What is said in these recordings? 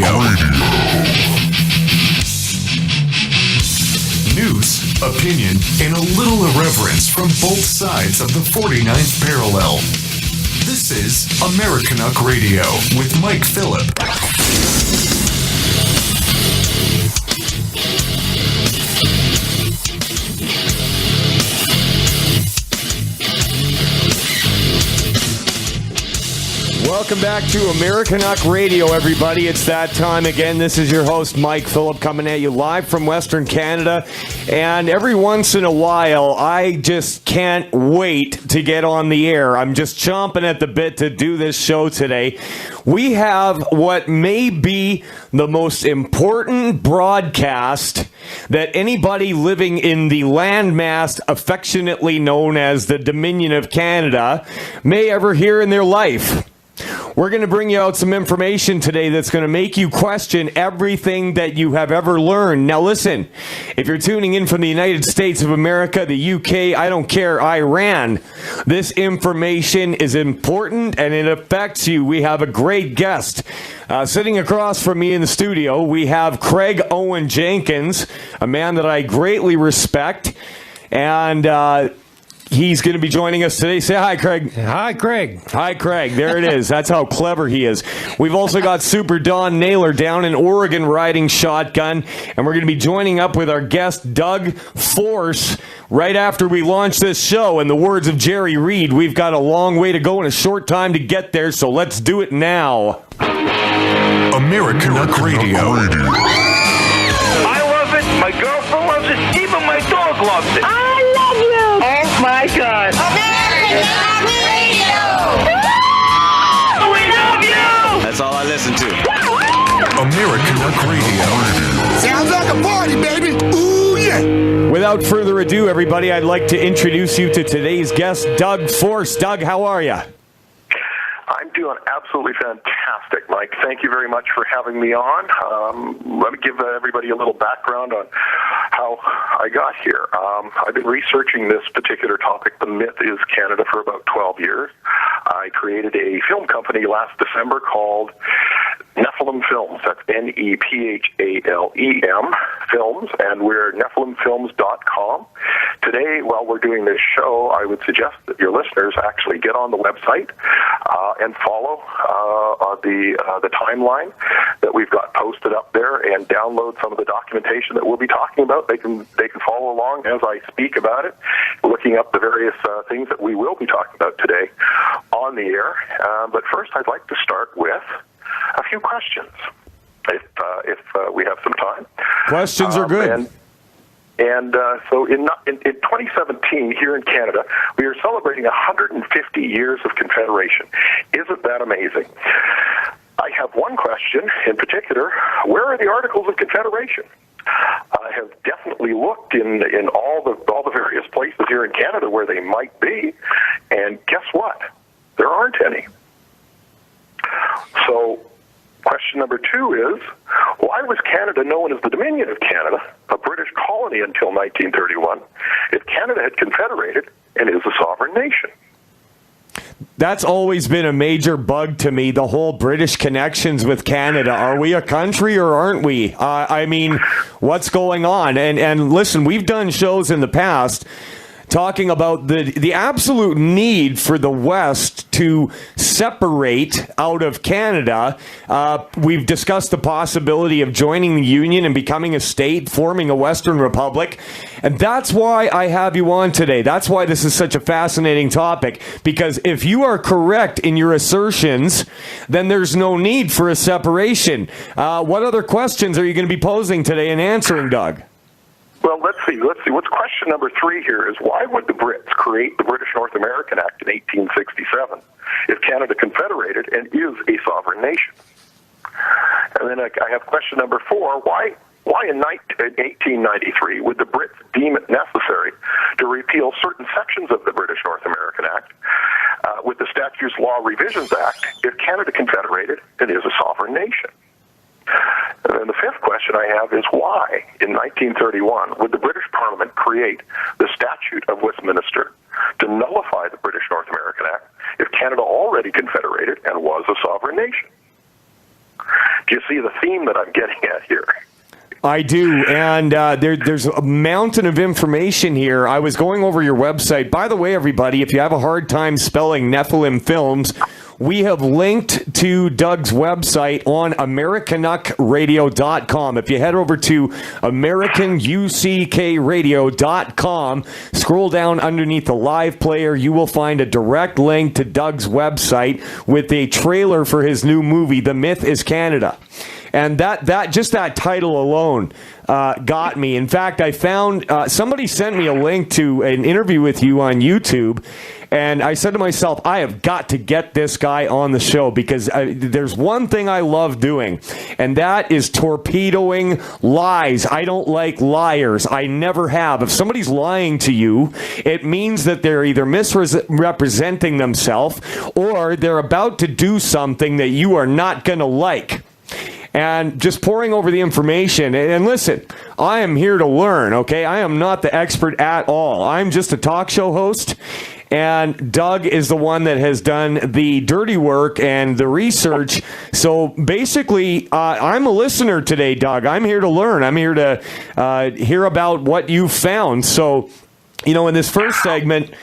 Radio. News, opinion, and a little irreverence from both sides of the 49th parallel. This is Americanuck Radio with Mike Phillip. Welcome back to Americanuck Radio, everybody. It's that time again. This is your host, Mike Phillip, coming at you live from Western Canada. And every once in a while, I just can't wait to get on the air. I'm just chomping at the bit to do this show today. We have what may be the most important broadcast that anybody living in the landmass affectionately known as the Dominion of Canada may ever hear in their life. We're going to bring you out some information today that's going to make you question everything that you have ever learned. Now listen, if you're tuning in from the United States of America, the UK, I don't care, Iran, this information is important and it affects you. We have a great guest. Sitting across from me in the studio, we have Craig Owen Jenkins, a man that I greatly respect, and he's going to be joining us today. Say hi, Craig. Hi, Craig. Hi, Craig. There it is. That's how clever he is. We've also got Super Don Naylor down in Oregon riding shotgun, and we're going to be joining up with our guest, Doug Force, right after we launch this show. In the words of Jerry Reed, we've got a long way to go and a short time to get there, so let's do it now. Americanuck Radio. I love it. My girlfriend loves it. Even my dog loves it. I love you. Oh my God. Americanuck Radio. We love you. That's all I listen to. Americanuck Radio. Sounds like a party, baby. Ooh, yeah. Without further ado, everybody, I'd like to introduce you to today's guest, Doug Force. Doug, how are you? I'm doing absolutely fantastic, Mike. Thank you very much for having me on. Let me give everybody a little background on how I got here. I've been researching this particular topic, The Myth is Canada, for about 12 years. I created a film company last December called Nephilim Films. That's Nephalem Films, and we're nephilimfilms.com. Today, while we're doing this show, I would suggest that your listeners actually get on the website and follow the timeline that we've got posted up there, and download some of the documentation that we'll be talking about. They can follow along as I speak about it, looking up the various things that we will be talking about today on the air. But first, I'd like to start with a few questions, if we have some time. Questions are good. So in 2017, here in Canada, we are celebrating 150 years of Confederation. Isn't that amazing? I have one question in particular. Where are the Articles of Confederation? I have definitely looked in all the various places here in Canada where they might be, and guess what? There aren't any. So question number 2 is, why was Canada known as the Dominion of Canada, a British colony until 1931, if Canada had confederated and is a sovereign nation? That's always been a major bug to me, the whole British connections with Canada. Are we a country or aren't we? I mean, what's going on? And listen, we've done shows in the past talking about the absolute need for the West to separate out of Canada. We've discussed the possibility of joining the Union and becoming a state, forming a Western Republic. And that's why I have you on today. That's why this is such a fascinating topic. Because if you are correct in your assertions, then there's no need for a separation. What other questions are you going to be posing today and answering, Doug? Well, let's see. What's question number 3 here is, why would the Brits create the British North American Act in 1867 if Canada confederated and is a sovereign nation? And then I have question number 4. Why in 1893 would the Brits deem it necessary to repeal certain sections of the British North American Act with the Statutes Law Revisions Act if Canada confederated and is a sovereign nation? And then the 5th question I have is, why, in 1931, would the British Parliament create the Statute of Westminster to nullify the British North American Act if Canada already confederated and was a sovereign nation? Do you see the theme that I'm getting at here? I do, and there's a mountain of information here. I was going over your website. By the way, everybody, if you have a hard time spelling Nephilim Films, we have linked to Doug's website on Americanuckradio.com. If you head over to AmericanUCKRadio.com, scroll down underneath the live player, you will find a direct link to Doug's website with a trailer for his new movie, The Myth is Canada. And that just that title alone got me. In fact, I found somebody sent me a link to an interview with you on YouTube, and I said to myself, I have got to get this guy on the show because there's one thing I love doing, and that is torpedoing lies. I don't like liars. I never have. If somebody's lying to you, it means that they're either misrepresenting themselves or they're about to do something that you are not going to like. And just pouring over the information. And listen, I am here to learn, okay? I am not the expert at all. I'm just a talk show host. And Doug is the one that has done the dirty work and the research. So basically, I'm a listener today, Doug. I'm here to learn. I'm here to hear about what you found. So, you know, in this first segment,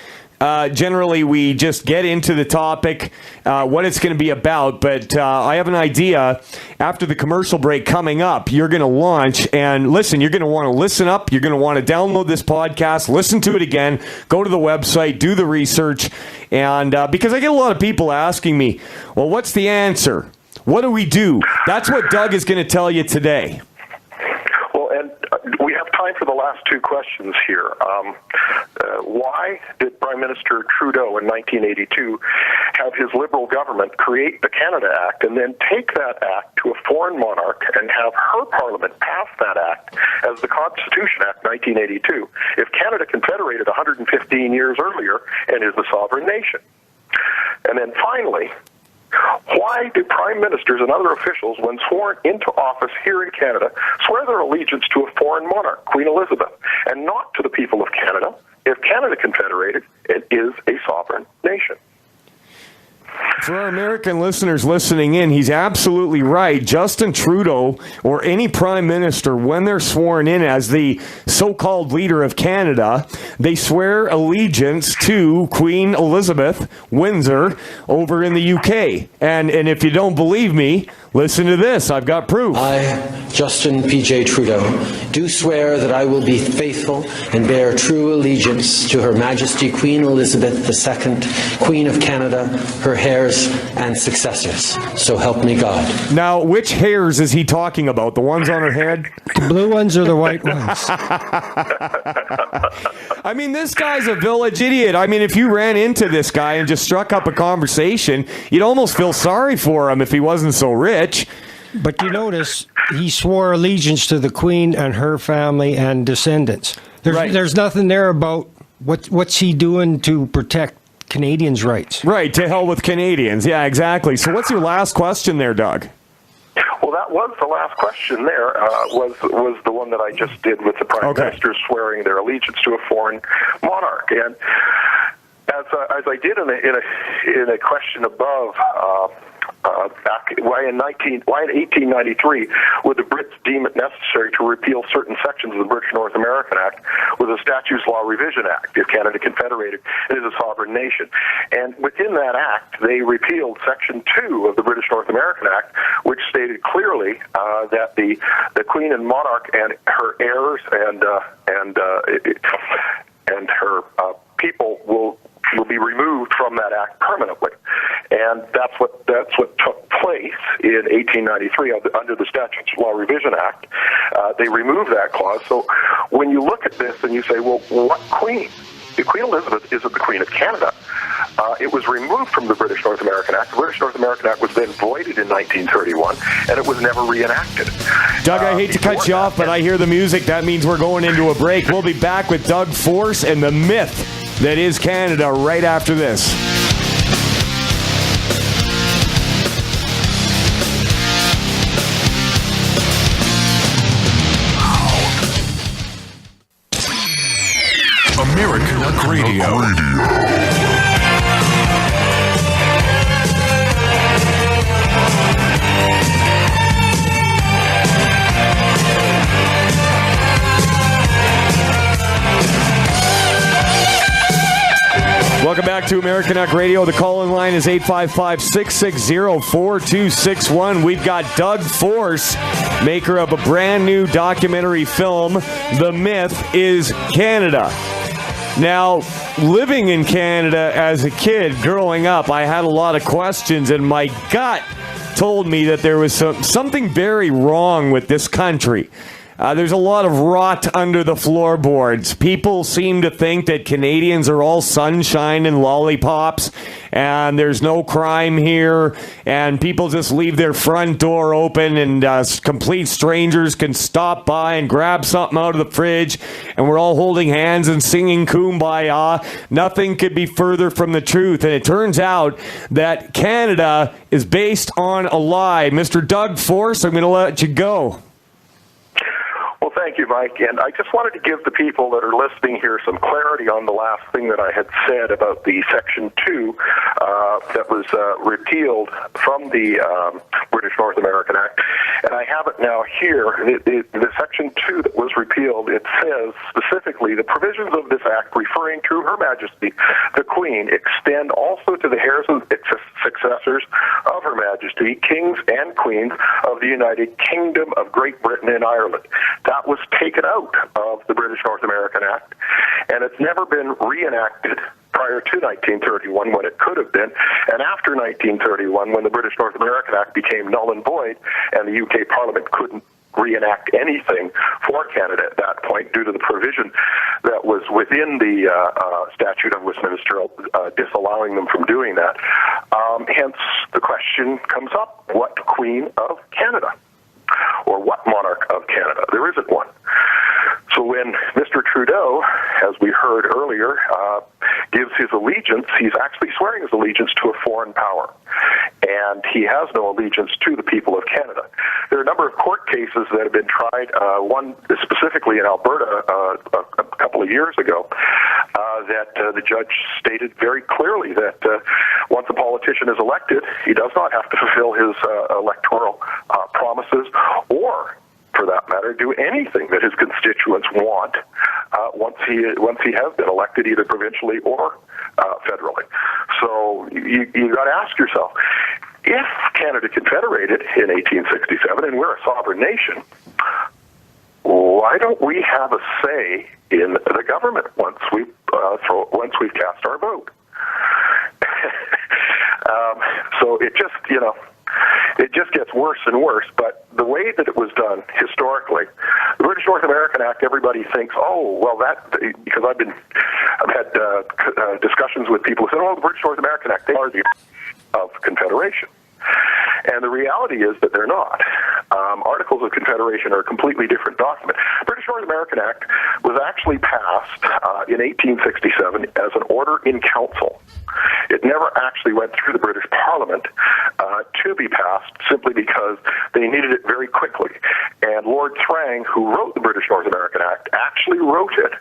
generally, we just get into the topic, what it's going to be about. But I have an idea. After the commercial break coming up, you're going to launch. And listen, you're going to want to listen up. You're going to want to download this podcast, listen to it again, go to the website, do the research. And because I get a lot of people asking me, well, what's the answer? What do we do? That's what Doug is going to tell you today. Well, and we have time for the last two questions here. Why did Prime Minister Trudeau in 1982 have his Liberal government create the Canada Act and then take that act to a foreign monarch and have her Parliament pass that act as the Constitution Act 1982 if Canada confederated 115 years earlier and is a sovereign nation? And then finally, why do prime ministers and other officials, when sworn into office here in Canada, swear their allegiance to a foreign monarch, Queen Elizabeth, and not to the people of Canada if Canada confederated and is a sovereign nation? For our American listeners listening in, he's absolutely right. Justin Trudeau or any prime minister, when they're sworn in as the so-called leader of Canada, they swear allegiance to Queen Elizabeth, Windsor, over in the UK. And if you don't believe me, listen to this. I've got proof. I, Justin P.J. Trudeau, do swear that I will be faithful and bear true allegiance to Her Majesty Queen Elizabeth II, Queen of Canada, her heirs and successors. So help me God. Now, which hairs is he talking about? The ones on her head? The blue ones or the white ones? I mean, this guy's a village idiot. I mean, if you ran into this guy and just struck up a conversation, you'd almost feel sorry for him if he wasn't so rich. But you notice he swore allegiance to the Queen and her family and descendants. There's nothing there about what's he doing to protect Canadians' rights. Right, to hell with Canadians. Yeah, exactly. So what's your last question there, Doug? Well, that was the last question there, was the one that I just did with the Prime Minister swearing their allegiance to a foreign monarch. And as I did in a question above, why in 1893 would the Brits deem it necessary to repeal certain sections of the British North American Act with the Statutes Law Revision Act if Canada confederated and is a sovereign nation? And within that act, they repealed Section 2 of the British North American Act, which stated clearly that the Queen and monarch and her heirs and her people will be removed from that act permanently, and that's what took place in 1893 under the Statutes Law Revision Act. They removed that clause. So when you look at this and you say, well, what queen? The Queen Elizabeth isn't the Queen of Canada. It was removed from the British North American Act. The British North American Act was then voided in 1931, and it was never reenacted. Doug, I hate to cut you off, but I hear the music. That means we're going into a break. We'll be back with Doug Force and the myth that is Canada right after this. Americanuck Radio. Welcome back to Americanuck Radio. The call-in line is 855-660-4261. We've got Doug Force, maker of a brand new documentary film, The Myth is Canada. Now, living in Canada as a kid, growing up, I had a lot of questions, and my gut told me that there was something very wrong with this country. There's a lot of rot under the floorboards. People seem to think that Canadians are all sunshine and lollipops, and there's no crime here, and people just leave their front door open, and complete strangers can stop by and grab something out of the fridge, and we're all holding hands and singing Kumbaya. Nothing could be further from the truth, and it turns out that Canada is based on a lie. Mr. Doug Force, I'm going to let you go. Well, thank you, Mike. And I just wanted to give the people that are listening here some clarity on the last thing that I had said about the Section 2 that was repealed from the British North American Act. And I have it now here. The Section 2 that was repealed, it says specifically, the provisions of this Act referring to Her Majesty, the Queen, extend also to the heirs and successors of Her Majesty, kings and queens of the United Kingdom of Great Britain and Ireland. That was taken out of the British North American Act, and it's never been reenacted prior to 1931 when it could have been, and after 1931 when the British North American Act became null and void and the UK Parliament couldn't reenact anything for Canada at that point due to the provision that was within the Statute of Westminster disallowing them from doing that. Hence, the question comes up, what Queen of Canada? Or what monarch of Canada? There isn't one. So when Mr. Trudeau, as we heard earlier, gives his allegiance, he's actually swearing his allegiance to a foreign power. And he has no allegiance to the people of Canada. There are a number of court cases that have been tried, one specifically in Alberta a couple of years ago, that the judge stated very clearly that once a politician is elected, he does not have to fulfill his electoral promises or, for that matter, do anything that his constituents want once he has been elected either provincially or federally. So you got to ask yourself, if Canada confederated in 1867 and we're a sovereign nation, why don't we have a say in the government once we've cast our vote? So it just gets worse and worse. But the way that it was done historically, the British North American Act, everybody thinks, oh, well, because I've had discussions with people who said, oh, the British North American Act, they are the of Confederation. And the reality is that they're not. Articles of Confederation are a completely different document. The British North American Act was actually passed in 1867 as an order in council. It never actually went through the British Parliament to be passed simply because they needed it very quickly. And Lord Thrang, who wrote the British North American Act, actually wrote it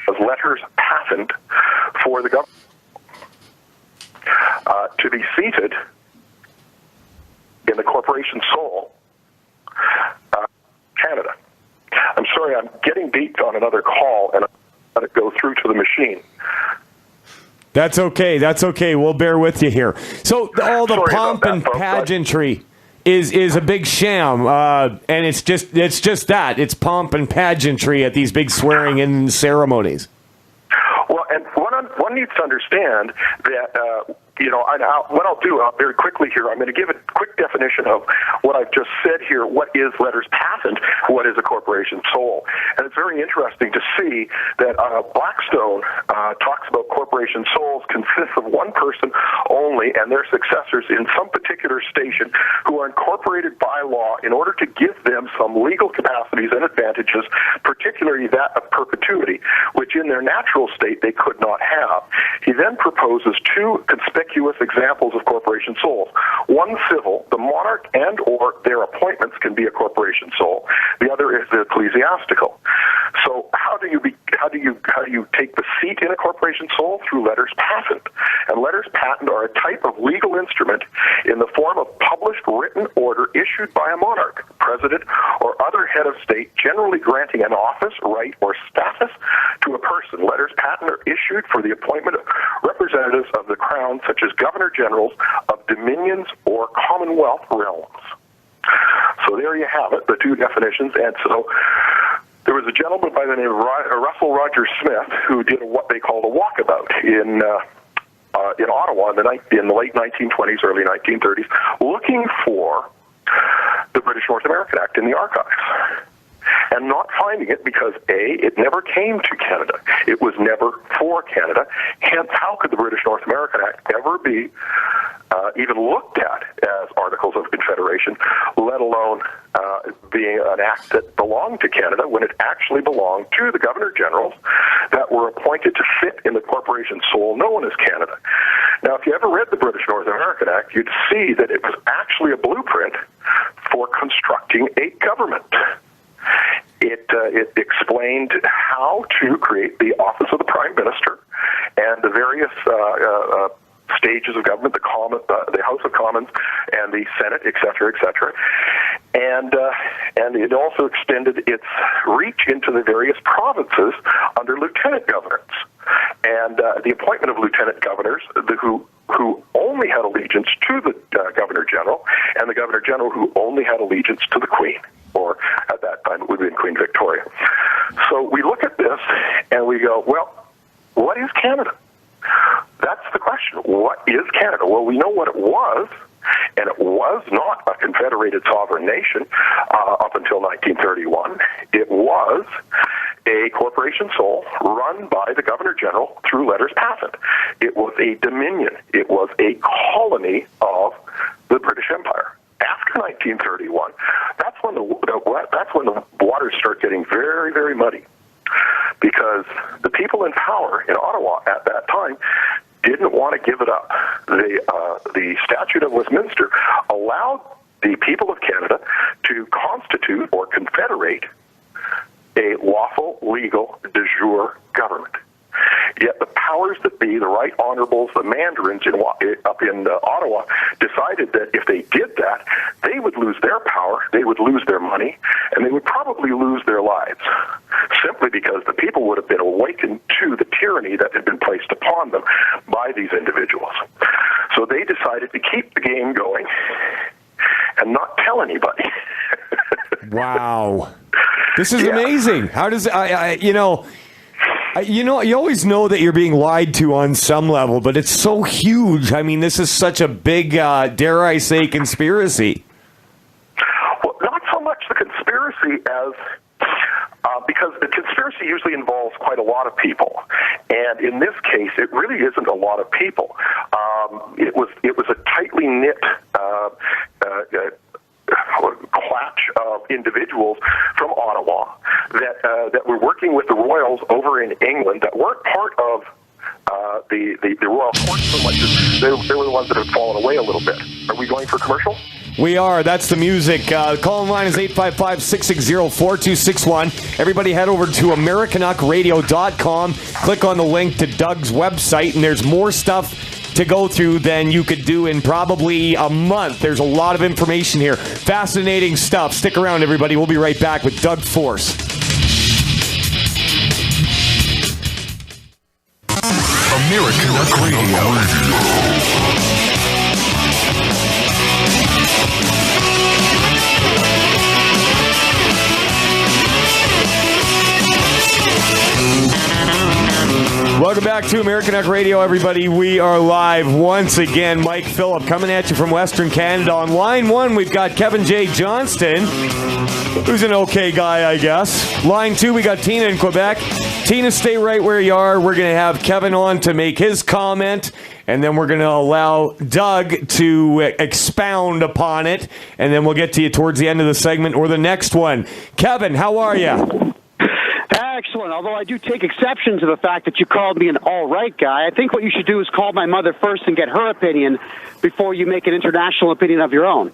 as letters patent for the government to be seated in the corporation sole, Canada. I'm sorry, I'm getting beat on another call, and I'm going to go through to the machine. That's okay. That's okay. We'll bear with you here. So all the pomp and pageantry is a big sham, and it's just that. It's pomp and pageantry at these big swearing-in ceremonies. Well, and one needs to understand that, what I'll do very quickly here, I'm going to give a quick definition of what I've just said here. What is letters patent? What is a corporation sole? And it's very interesting to see that Blackstone talks about corporation soles consists of one person only and their successors in some particular station who are incorporated by law in order to give them some legal capacities and advantages, particularly that of perpetuity, which in their natural state they could not have. He then proposes two conspicuous examples of corporation soles. One civil, the monarch and or their appointments can be a corporation sole. The other is the ecclesiastical. So how do you you take the seat in a corporation sole? Through letters patent. And letters patent are a type of legal instrument in the form of published written order issued by a monarch, president, or other head of state, generally granting an office, right, or status to a person. Letters patent are issued for the appointment of representatives of the crown, such as governor-generals of dominions or commonwealth realms. So there you have it, the two definitions. And so there was a gentleman by the name of Russell Roger Smith who did what they called a walkabout in Ottawa in the late 1920s, early 1930s, looking for the British North American Act in the archives. And not finding it because, A, it never came to Canada. It was never for Canada. Hence, how could the British North American Act ever be even looked at as Articles of Confederation, let alone being an act that belonged to Canada when it actually belonged to the Governor-Generals that were appointed to fit in the corporation sole known as Canada. Now, if you ever read the British North American Act, you'd see that it was actually a blueprint for constructing a government. It explained how to create the office of the Prime Minister and the various stages of government, the House of Commons and the Senate, et cetera, and it also extended its reach into the various provinces under lieutenant governors, and the appointment of lieutenant governors who only had allegiance to the Governor-General, and the Governor-General who only had allegiance to the Queen, or at that time it would have been Queen Victoria. So we look at this and we go, well, what is Canada? That's the question. What is Canada? Well, we know what it was, and it was not a confederated sovereign nation up until 1931. It was a corporation sole run by the Governor-General through letters patent. It was a dominion. It was a colony of the British Empire. After 1931, that's when the waters start getting very, very muddy, because the people in power in Ottawa at that time didn't want to give it up. The Statute of Westminster allowed the people of Canada to constitute or confederate a lawful, legal, de jure government. Yet the powers that be, the right honorables, the mandarins up in Ottawa, decided that if they did that, they would lose their power, they would lose their money, and they would probably lose their lives, simply because the people would have been awakened to the tyranny that had been placed upon them by these individuals. So they decided to keep the game going and not tell anybody. Wow. This is amazing. How does you always know that you're being lied to on some level, but it's so huge. I mean, this is such a big, dare I say, conspiracy. Well, not so much the conspiracy as because the conspiracy usually involves quite a lot of people, and in this case, it really isn't a lot of people. It was a tightly knit clutch of individuals from Ottawa that were working with the royals over in England that weren't part of the royal court so much as they were the ones that had fallen away a little bit. Are we going for commercial? We are. That's the music. Call line is 855-660-4261. Everybody head over to Americanuckradio.com. Click on the link to Doug's website, and there's more stuff to go through than you could do in probably a month. There's a lot of information here. Fascinating stuff. Stick around, everybody. We'll be right back with Doug Force. Americanuck Radio. Welcome back to Americanuck Radio, everybody. We are live once again. Mike Phillip coming at you from Western Canada. On line one, we've got Kevin J. Johnston, who's an okay guy, I guess. Line two, we got Tina in Quebec. Tina, stay right where you are. We're going to have Kevin on to make his comment, and then we're going to allow Doug to expound upon it, and then we'll get to you towards the end of the segment or the next one. Kevin, how are you? Excellent, although I do take exception to the fact that you called me an all-right guy. I think what you should do is call my mother first and get her opinion before you make an international opinion of your own.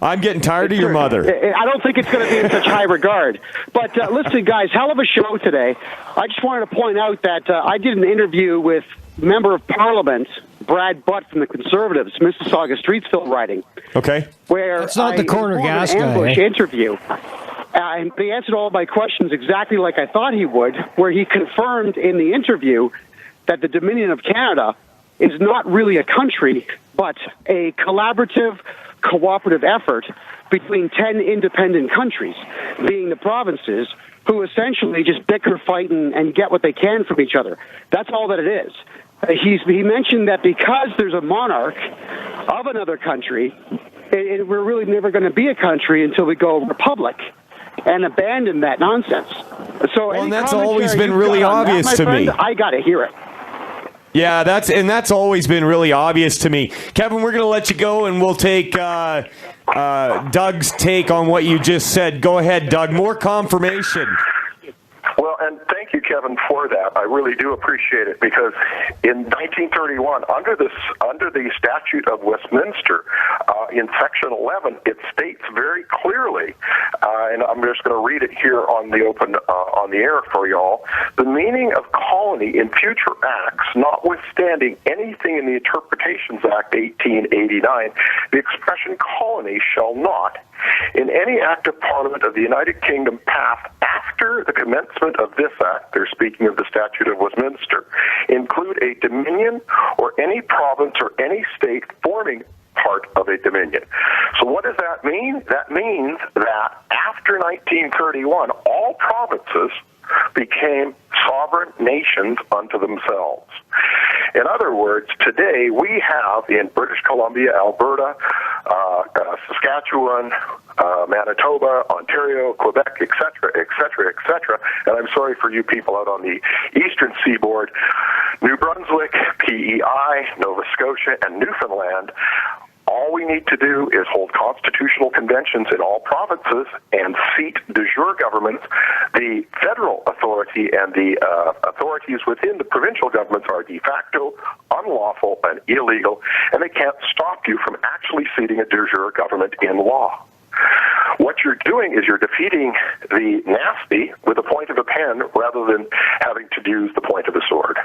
I'm getting tired of your mother. I don't think it's going to be in such high regard. But listen, guys, hell of a show today. I just wanted to point out that I did an interview with Member of Parliament Brad Butt from the Conservatives, Mississauga Streetsville riding. Okay. Where that's not the corner gas an guy. ambush interview. And he answered all my questions exactly like I thought he would, where he confirmed in the interview that the Dominion of Canada is not really a country, but a collaborative, cooperative effort between 10 independent countries, being the provinces, who essentially just bicker, fight, and get what they can from each other. That's all that it is. He mentioned that because there's a monarch of another country, we're really never going to be a country until we go republic and abandon that nonsense. So, well, and that's always been really obvious to me. I got to hear it. Yeah, that's always been really obvious to me. Kevin, we're going to let you go, and we'll take Doug's take on what you just said. Go ahead, Doug. More confirmation. Well, and thank you, Kevin, for that. I really do appreciate it, because in 1931, under the Statute of Westminster, in Section 11, it states very clearly, and I'm just going to read it here on the air for y'all. The meaning of colony in future acts, notwithstanding anything in the Interpretations Act 1889, the expression colony shall not, in any act of Parliament of the United Kingdom passed after the commencement of this act, they're speaking of the Statute of Westminster, include a dominion or any province or any state forming part of a dominion. So what does that mean? That means that after 1931, all provinces became sovereign nations unto themselves. In other words, today we have in British Columbia, Alberta, Saskatchewan, Manitoba, Ontario, Quebec, etc., etc., etc., and I'm sorry for you people out on the eastern seaboard, New Brunswick, PEI, Nova Scotia, and Newfoundland. All we need to do is hold constitutional conventions in all provinces and seat de jure governments. The federal authority and the authorities within the provincial governments are de facto unlawful and illegal, and they can't stop you from actually seating a de jure government in law. What you're doing is you're defeating the nasty with the point of a pen rather than having to use the point of a sword.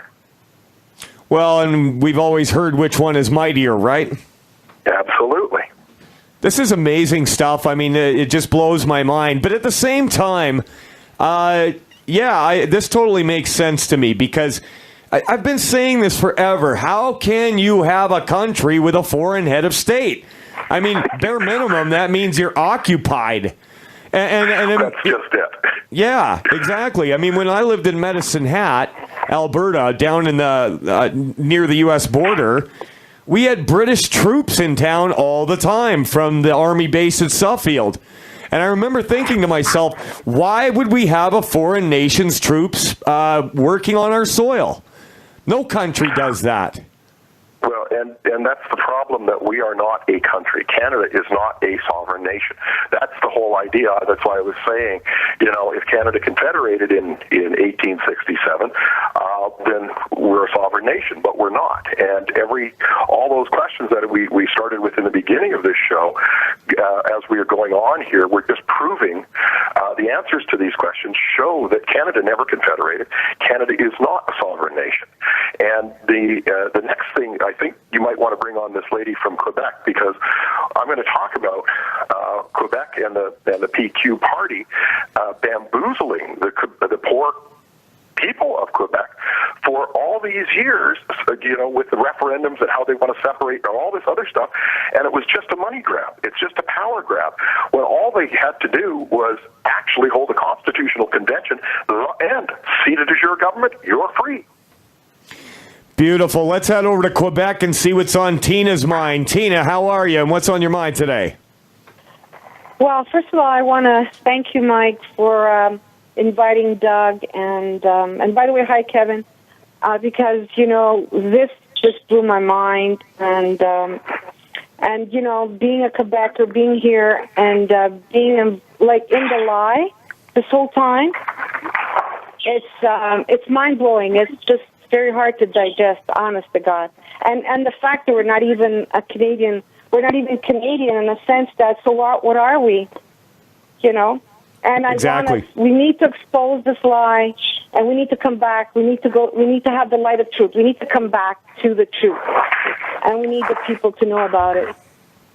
Well, and we've always heard which one is mightier, right? Absolutely. This is amazing stuff. I mean, it just blows my mind. But at the same time, this totally makes sense to me, because I've been saying this forever. How can you have a country with a foreign head of state? I mean, bare minimum, that means you're occupied. And that's just it. Yeah, exactly. I mean, when I lived in Medicine Hat, Alberta, down in the near the U.S. border, we had British troops in town all the time from the Army base at Suffield. And I remember thinking to myself, why would we have a foreign nation's troops working on our soil? No country does that. Well, and that's the problem, that we are not a country. Canada is not a sovereign nation. That's the whole idea. That's why I was saying, if Canada confederated in 1867, then we're a sovereign nation, but we're not. And all those questions that we started with in the beginning of this show, as we are going on here, we're just proving the answers to these questions show that Canada never confederated. Canada is not a sovereign nation. And the next thing, I think you might want to bring on this lady from Quebec, because I'm going to talk about Quebec and the PQ party bamboozling the poor people of Quebec for all these years, with the referendums and how they want to separate and all this other stuff, and it was just a money grab. It's just a power grab, when all they had to do was actually hold a constitutional convention and seat a de jure government. You're free. Beautiful. Let's head over to Quebec and see what's on Tina's mind. Tina, how are you, and what's on your mind today? Well, first of all, I want to thank you, Mike, for inviting Doug, and by the way, hi, Kevin, because, this just blew my mind, and being a Quebecer, being here, and being in the lie this whole time, it's mind-blowing. It's just very hard to digest, honest to God. And the fact that we're not even a Canadian We're not even Canadian in the sense that, so what are we? You know? And we need to expose this lie, and we need to come back. We need to have the light of truth. We need to come back to the truth. And we need the people to know about it.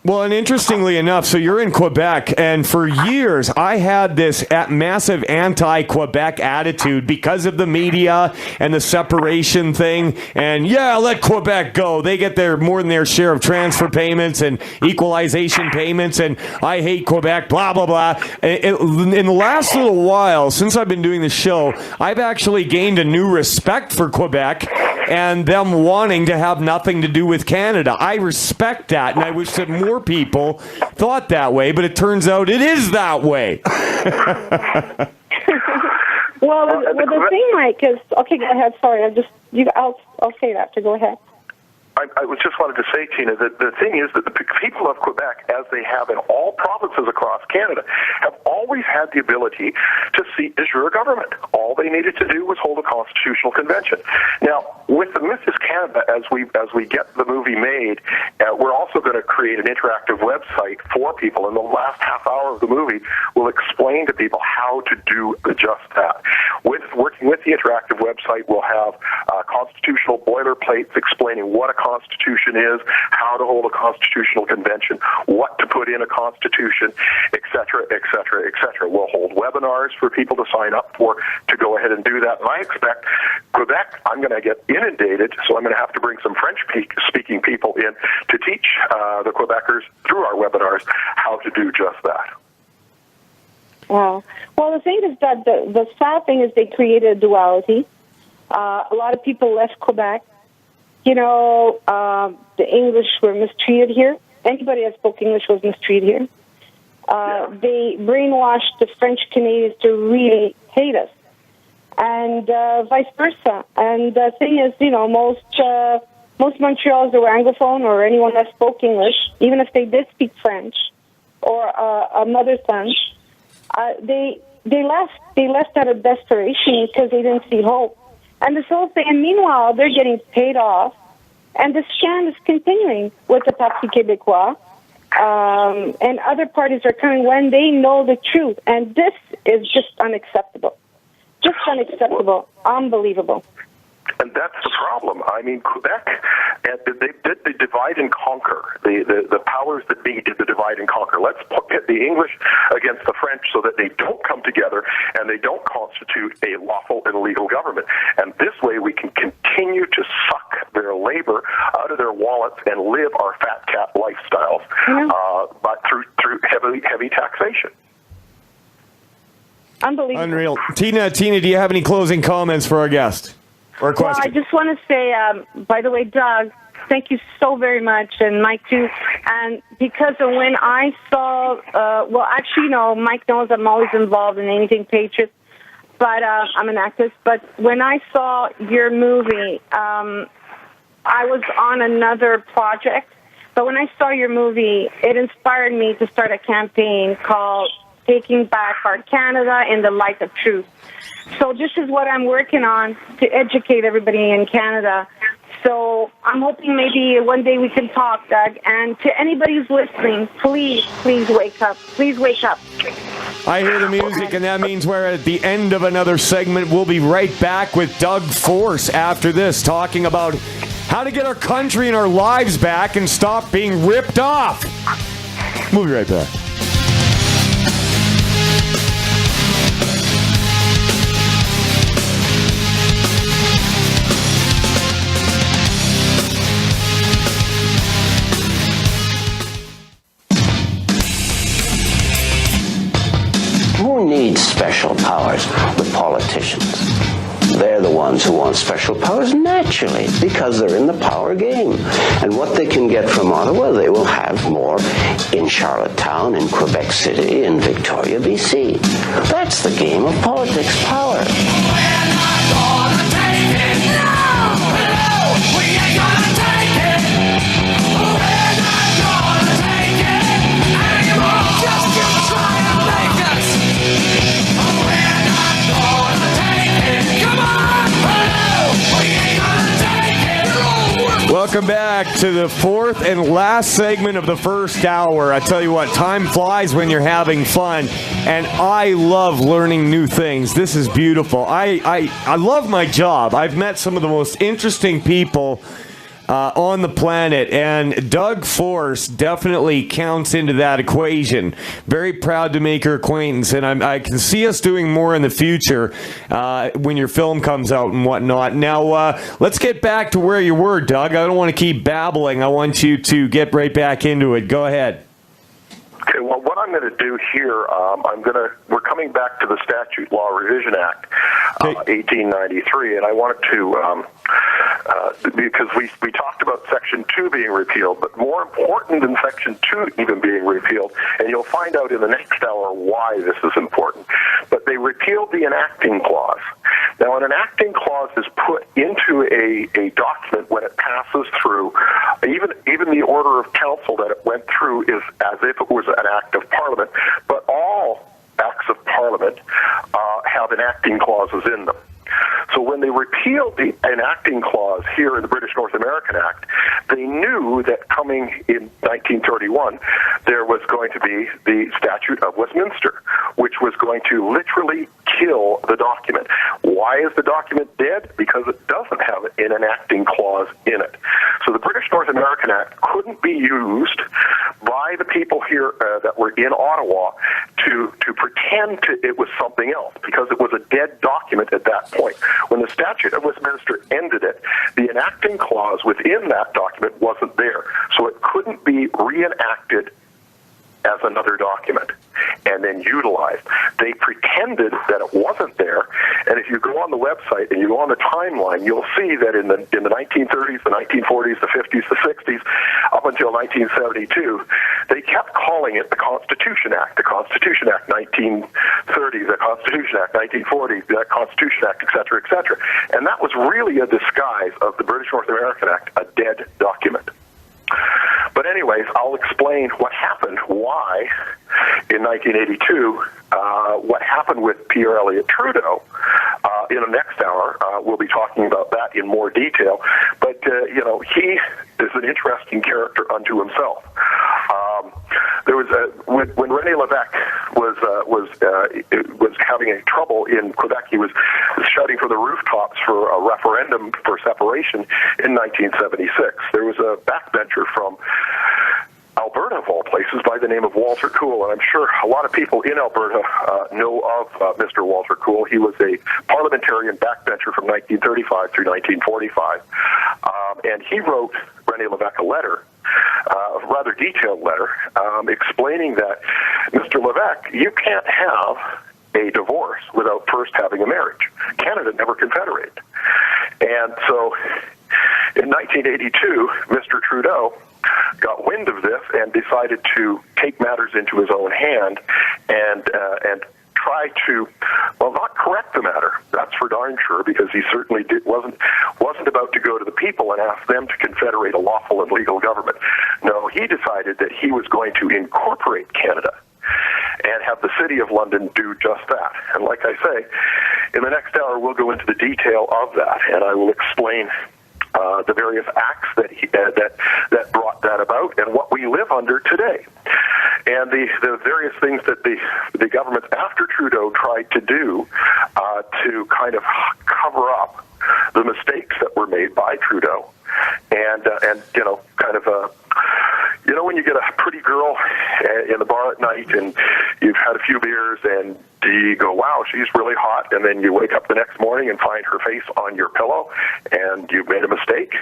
Well, and interestingly enough, so you're in Quebec, and for years I had this massive anti-Quebec attitude because of the media and the separation thing. And yeah, let Quebec go. They get more than their share of transfer payments and equalization payments, and I hate Quebec, blah, blah, blah. In the last little while, since I've been doing the show, I've actually gained a new respect for Quebec and them wanting to have nothing to do with Canada. I respect that, and I wish that more people thought that way, but it turns out it is that way. Well, the thing, Mike, is... Okay, go ahead. Sorry, I'll say it after. Go ahead. I just wanted to say, Tina, that the thing is that the people of Quebec, as they have in all provinces across Canada, have always had the ability to seat de jure government. All they needed to do was hold a constitutional convention. Now, with the Mrs. Canada, as we get the movie made, we're also going to create an interactive website for people. And the last half hour of the movie will explain to people how to do just that. Working with the interactive website, we'll have constitutional boilerplates explaining what a constitution is, how to hold a constitutional convention, what to put in a constitution, et cetera, et cetera, et cetera. We'll hold webinars for people to sign up for to go ahead and do that. And I expect Quebec, I'm going to get inundated, so I'm going to have to bring some French-speaking people in to teach the Quebecers through our webinars how to do just that. Wow. Well, the thing is that the sad thing is they created a duality. A lot of people left Quebec. You know, the English were mistreated here. Anybody that spoke English was mistreated here. They brainwashed the French Canadians to really hate us, and vice versa. And the thing is, you know, most Montrealers that were Anglophone or anyone that spoke English, even if they did speak French or a mother tongue, they left. They left out of desperation because they didn't see hope. And this whole thing, and meanwhile, they're getting paid off, and the scam is continuing with the Parti Québécois, and other parties are coming when they know the truth, and this is just unacceptable. Just unacceptable. Unbelievable. And that's the problem. I mean, Quebec, they did the divide and conquer. The powers that be did the divide and conquer. Let's pit the English against the French so that they don't come together and they don't constitute a lawful and legal government. And this way we can continue to suck their labor out of their wallets and live our fat cat lifestyles, but through heavy taxation. Unbelievable. Unreal. Tina, do you have any closing comments for our guest? Or well, I just want to say, by the way, Doug, thank you so very much, and Mike too. And because of when I saw, well, actually, you know, Mike knows I'm always involved in anything Patriots, but I'm an activist. But when I saw your movie, I was on another project. But when I saw your movie, it inspired me to start a campaign called Taking Back Our Canada in the Light of Truth. So this is what I'm working on to educate everybody in Canada. So I'm hoping maybe one day we can talk, Doug. And to anybody who's listening, please wake up. Please wake up. I hear the music, and that means we're at the end of another segment. We'll be right back with Doug Force after this, talking about how to get our country and our lives back and stop being ripped off. We'll be right back. Who needs special powers? The politicians. They're the ones who want special powers naturally because they're in the power game. And what they can get from Ottawa, they will have more in Charlottetown, in Quebec City, in Victoria, BC. That's the game of politics, power. We're not gonna take it. No! We ain't gonna take it. We're not gonna take it anymore. Just keep trying to make us. We're not gonna take it. Come on! We ain't gonna take it. Welcome back to the fourth and last segment of the first hour. I tell you what, time flies when you're having fun, and I love learning new things. This is beautiful. I love my job. I've met some of the most interesting people on the planet, and Doug Force definitely counts into that equation. Very proud to make her acquaintance, and I can see us doing more in the future when your film comes out and whatnot. Now, let's get back to where you were, Doug. I don't want to keep babbling. I want you to get right back into it. Go ahead. Okay, well, what I'm going to do here, we're coming back to the Statute Law Revision Act, 1893, and I wanted to, because we talked about Section 2 being repealed, but more important than Section 2 even being repealed, and you'll find out in the next hour why this is important, but they repealed the enacting clause. Now, an enacting clause is put into a document when it passes through. Even the order of council that it went through is as if it was an act of Parliament, but all acts of Parliament have enacting clauses in them. So when they repealed the enacting clause here in the British North American Act, they knew that coming in 1931, there was going to be the Statute of Westminster, which was going to literally kill the document. Why is the document dead? Because it doesn't have an enacting clause in it. So the British North American Act couldn't be used by the people here that were in Ottawa to pretend it was something else, because it was a dead document at that point. When the Statute of Westminster ended it, the enacting clause within that document wasn't there, so it couldn't be reenacted as another document and then utilized. They pretended that it wasn't there, and if you go on the website and you go on the timeline, you'll see that in the 1930s, the 1940s, the 50s, the 60s, up until 1972, they kept calling it the Constitution Act, the Constitution Act 1930, the Constitution Act 1940, the Constitution Act, et cetera, and that was really a disguise of the British North American Act, a dead document. But anyways, I'll explain what happened, why in 1982, what happened with Pierre Elliott Trudeau. In the next hour, we'll be talking about that in more detail. But, he is an interesting character unto himself. There was when René Lévesque was having a trouble in Quebec. He was shouting from the rooftops for a referendum for separation in 1976. There was a backbencher from Alberta, of all places, by the name of Walter Cool, and I'm sure a lot of people in Alberta know of Mr. Walter Cool. He was a parliamentarian backbencher from 1935 through 1945, and he wrote René Lévesque a letter, a rather detailed letter, explaining that, Mr. Lévesque, you can't have a divorce without first having a marriage. Canada never confederated. And so in 1982, Mr. Trudeau got wind of this and decided to take matters into his own hand and try to, well, not correct the matter. That's for darn sure, because he certainly wasn't about to go to the people and ask them to confederate a lawful and legal government. No, he decided that he was going to incorporate Canada and have the City of London do just that. And like I say, in the next hour, we'll go into the detail of that, and I will explain the various acts that brought that about and what we live under today. And the various things that the governments after Trudeau tried to do to kind of cover up the mistakes that were made by Trudeau. And when you get a pretty girl in the bar at night and you've had a few beers and you go, wow, she's really hot, and then you wake up the next morning and find her face on your pillow and you've made a mistake.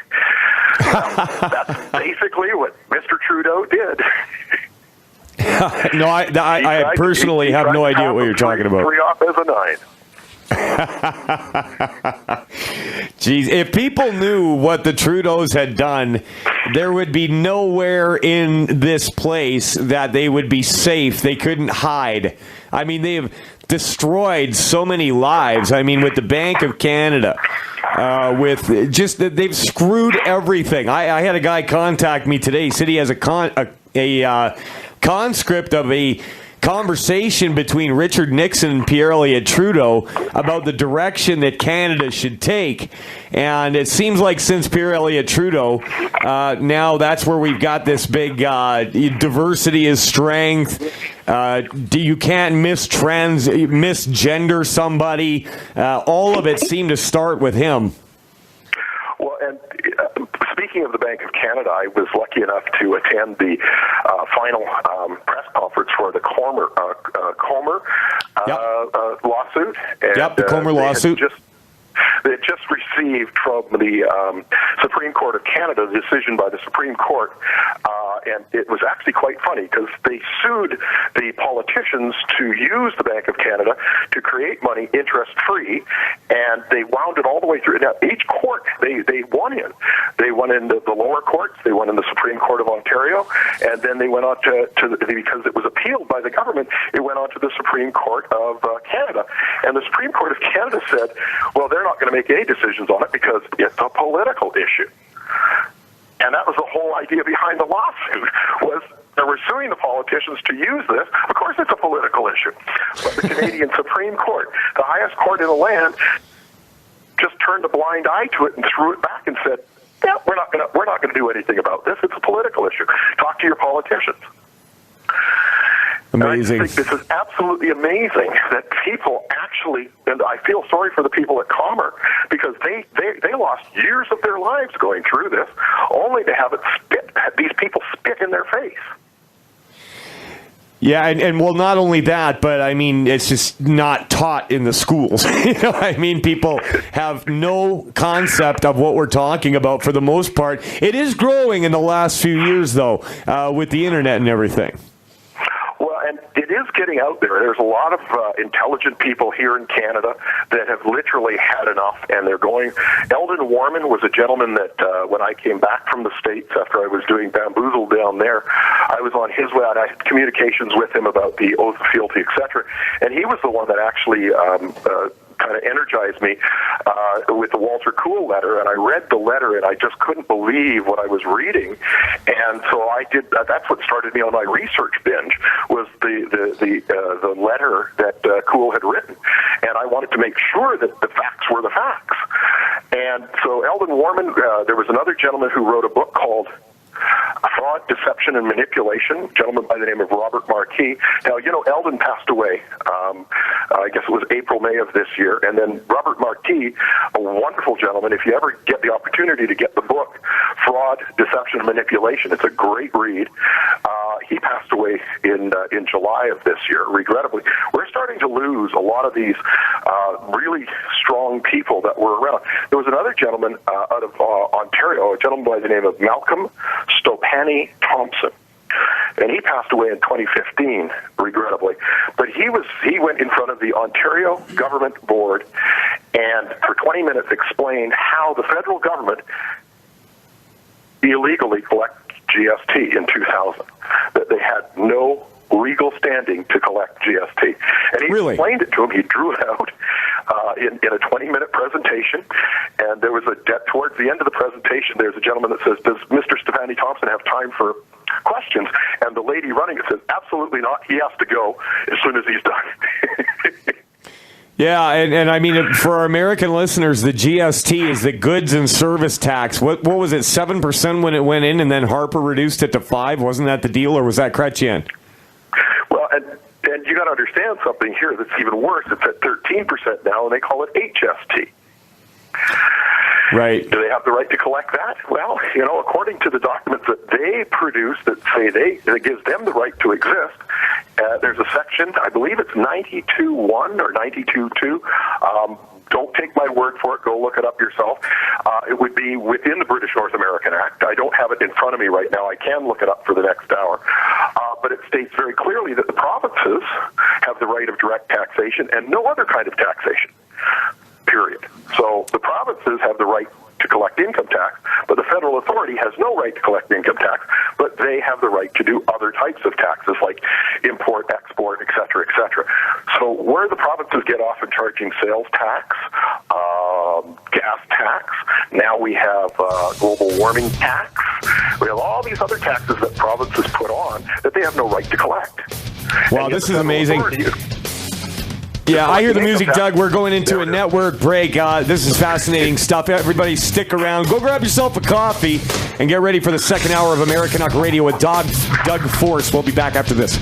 That's basically what Mr. Trudeau did. No, I personally have no idea what you're talking about. 3 off as a 9. Jeez, if people knew what the Trudeaus had done, there would be nowhere in this place that they would be safe. They couldn't hide. I mean, they've destroyed so many lives. I mean, with the Bank of Canada, they've screwed everything. I had a guy contact me today. He said he has a conscript of a conversation between Richard Nixon and Pierre Elliott Trudeau about the direction that Canada should take. And it seems like since Pierre Elliott Trudeau, now that's where we've got this big diversity is strength. You can't misgender somebody. All of it seemed to start with him. Well, and speaking of the Bank of Canada, I was lucky enough to attend the final press conference for the Comer lawsuit. And, the Comer lawsuit. They had just received from the Supreme Court of Canada a decision by the Supreme Court, and it was actually quite funny because they sued the politicians to use the Bank of Canada to create money interest-free, and they wound it all the way through. Now, each court they won in. They won in the lower courts, they won in the Supreme Court of Ontario, and then they went on to because it was appealed by the government, it went on to the Supreme Court of Canada. And the Supreme Court of Canada said, well, they're not going to make any decisions on it because it's a political issue. And that was the whole idea behind the lawsuit, was they were suing the politicians to use this. Of course, it's a political issue. But the Canadian Supreme Court, the highest court in the land, just turned a blind eye to it and threw it back and said, yeah, we're not going to do anything about this. It's a political issue. Talk to your politicians. Amazing. And I just think this is absolutely amazing that people actually, and I feel sorry for the people at Comer because they lost years of their lives going through this, only to have these people spit in their face. Yeah, and well, not only that, but I mean, it's just not taught in the schools. I mean, people have no concept of what we're talking about for the most part. It is growing in the last few years, though, with the internet and everything. Well, and it is getting out there. There's a lot of intelligent people here in Canada that have literally had enough, and they're going. Eldon Warman was a gentleman that when I came back from the States after I was doing Bamboozle down there, I was on his way, and I had communications with him about the oath of fealty, etc. And he was the one that actually kind of energized me with the Walter Cool letter, and I read the letter, and I just couldn't believe what I was reading. And so I did. That's what started me on my research binge, was the letter that Cool had written, and I wanted to make sure that the facts were the facts. And so Eldon Warman, there was another gentleman who wrote a book called Fraud, Deception, and Manipulation, a gentleman by the name of Robert Marquis. Now, Eldon passed away, I guess it was April, May of this year, and then Robert Marquis, a wonderful gentleman. If you ever get the opportunity to get the book, Fraud, Deception, and Manipulation, it's a great read. He passed away in July of this year, regrettably. We're starting to lose a lot of these really strong people that were around. There was another gentleman out of Ontario, a gentleman by the name of Malcolm Stopani Thompson. And he passed away in 2015, regrettably. But he went in front of the Ontario Government Board and for 20 minutes explained how the federal government illegally collected GST in 2000, that they had no legal standing to collect GST. And he explained it to him. He drew it out in a 20-minute presentation, and there was towards the end of the presentation, there's a gentleman that says, does Mr. Stefani Thompson have time for questions? And the lady running it says, absolutely not. He has to go as soon as he's done. Yeah, and I mean, for our American listeners, the GST is the goods and service tax. What was it, 7% when it went in, and then Harper reduced it to 5%? Wasn't that the deal, or was that Chrétien? Well, and you got to understand something here that's even worse. It's at 13% now, and they call it HST. Right. Do they have the right to collect that? Well, according to the documents that they produce that say that gives them the right to exist, there's a section, I believe it's 92.1 or 92.2. Don't take my word for it. Go look it up yourself. It would be within the British North American Act. I don't have it in front of me right now. I can look it up for the next hour. But it states very clearly that the provinces have the right of direct taxation and no other kind of taxation, period. So the provinces have the right to collect income tax, but the federal authority has no right to collect income tax, but they have the right to do other types of taxes like import, export, et cetera, et cetera. So where the provinces get off in charging sales tax, gas tax, now we have global warming tax, we have all these other taxes that provinces put on that they have no right to collect. Wow, this is amazing. Yeah, I hear the music, Doug. We're going into a network break. This is fascinating stuff. Everybody stick around. Go grab yourself a coffee and get ready for the second hour of Americanuck Radio with Doug Force. We'll be back after this.